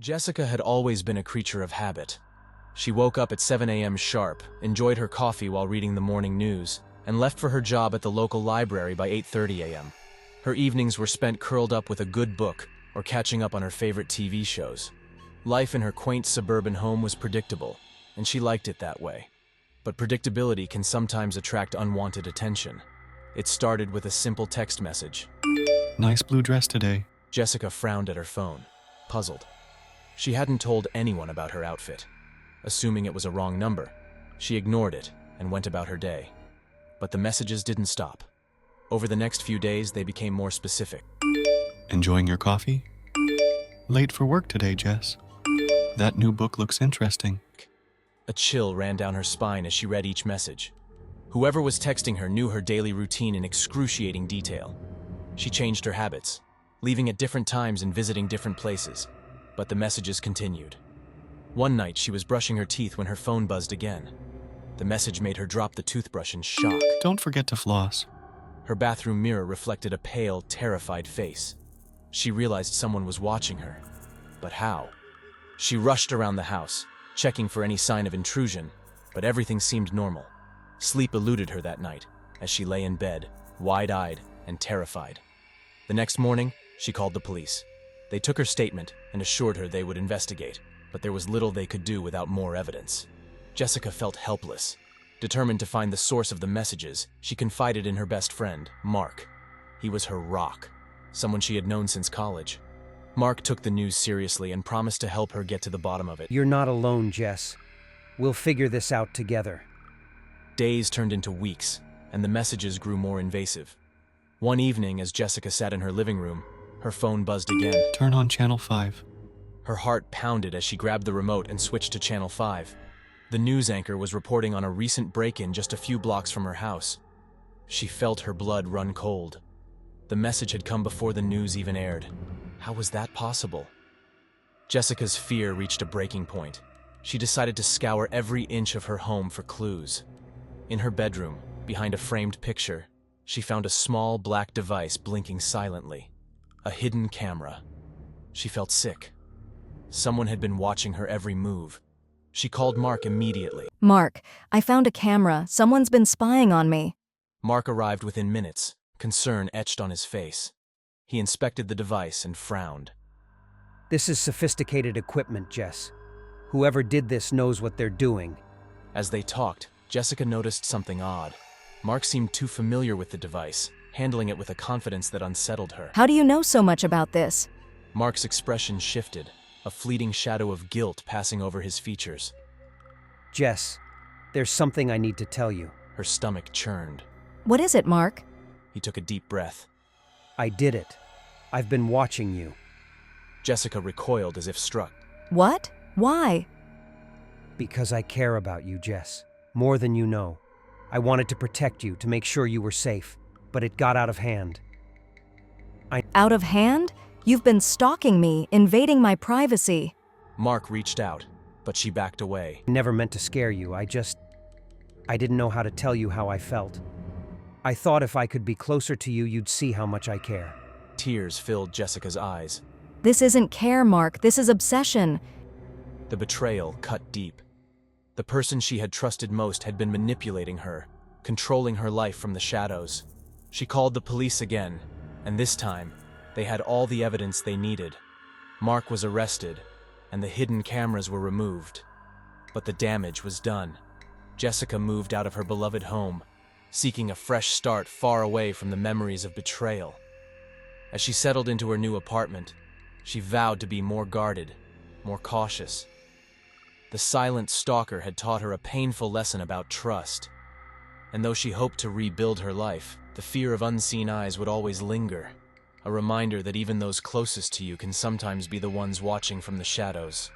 Jessica had always been a creature of habit. She woke up at 7 a.m. sharp, enjoyed her coffee while reading the morning news, and left for her job at the local library by 8:30 a.m. Her evenings were spent curled up with a good book or catching up on her favorite TV shows. Life in her quaint suburban home was predictable, and she liked it that way. But predictability can sometimes attract unwanted attention. It started with a simple text message. Nice blue dress today. Jessica frowned at her phone, puzzled. She hadn't told anyone about her outfit. Assuming it was a wrong number, she ignored it and went about her day. But the messages didn't stop. Over the next few days, they became more specific. Enjoying your coffee? Late for work today, Jess. That new book looks interesting. A chill ran down her spine as she read each message. Whoever was texting her knew her daily routine in excruciating detail. She changed her habits, leaving at different times and visiting different places. But the messages continued. One night, she was brushing her teeth when her phone buzzed again. The message made her drop the toothbrush in shock. Don't forget to floss. Her bathroom mirror reflected a pale, terrified face. She realized someone was watching her. But how? She rushed around the house, checking for any sign of intrusion, but everything seemed normal. Sleep eluded her that night, as she lay in bed, wide-eyed and terrified. The next morning, she called the police. They took her statement and assured her they would investigate, but there was little they could do without more evidence. Jessica felt helpless. Determined to find the source of the messages, she confided in her best friend, Mark. He was her rock, someone she had known since college. Mark took the news seriously and promised to help her get to the bottom of it. You're not alone, Jess. We'll figure this out together. Days turned into weeks, and the messages grew more invasive. One evening, as Jessica sat in her living room, her phone buzzed again. Turn on Channel 5. Her heart pounded as she grabbed the remote and switched to Channel 5. The news anchor was reporting on a recent break-in just a few blocks from her house. She felt her blood run cold. The message had come before the news even aired. How was that possible? Jessica's fear reached a breaking point. She decided to scour every inch of her home for clues. In her bedroom, behind a framed picture, she found a small black device blinking silently. A hidden camera. She felt sick. Someone had been watching her every move. She called Mark immediately. Mark, I found a camera. Someone's been spying on me. Mark arrived within minutes, concern etched on his face. He inspected the device and frowned. This is sophisticated equipment, Jess. Whoever did this knows what they're doing. As they talked, Jessica noticed something odd. Mark seemed too familiar with the device, handling it with a confidence that unsettled her. How do you know so much about this? Mark's expression shifted, a fleeting shadow of guilt passing over his features. Jess, there's something I need to tell you. Her stomach churned. What is it, Mark? He took a deep breath. I did it. I've been watching you. Jessica recoiled as if struck. What? Why? Because I care about you, Jess. More than you know. I wanted to protect you, to make sure you were safe, but it got out of hand. Out of hand? You've been stalking me, invading my privacy. Mark reached out, but she backed away. I never meant to scare you. I didn't know how to tell you how I felt. I thought if I could be closer to you, you'd see how much I care. Tears filled Jessica's eyes. This isn't care, Mark. This is obsession. The betrayal cut deep. The person she had trusted most had been manipulating her, controlling her life from the shadows. She called the police again, and this time, they had all the evidence they needed. Mark was arrested, and the hidden cameras were removed. But the damage was done. Jessica moved out of her beloved home, seeking a fresh start far away from the memories of betrayal. As she settled into her new apartment, she vowed to be more guarded, more cautious. The silent stalker had taught her a painful lesson about trust. And though she hoped to rebuild her life, the fear of unseen eyes would always linger. A reminder that even those closest to you can sometimes be the ones watching from the shadows.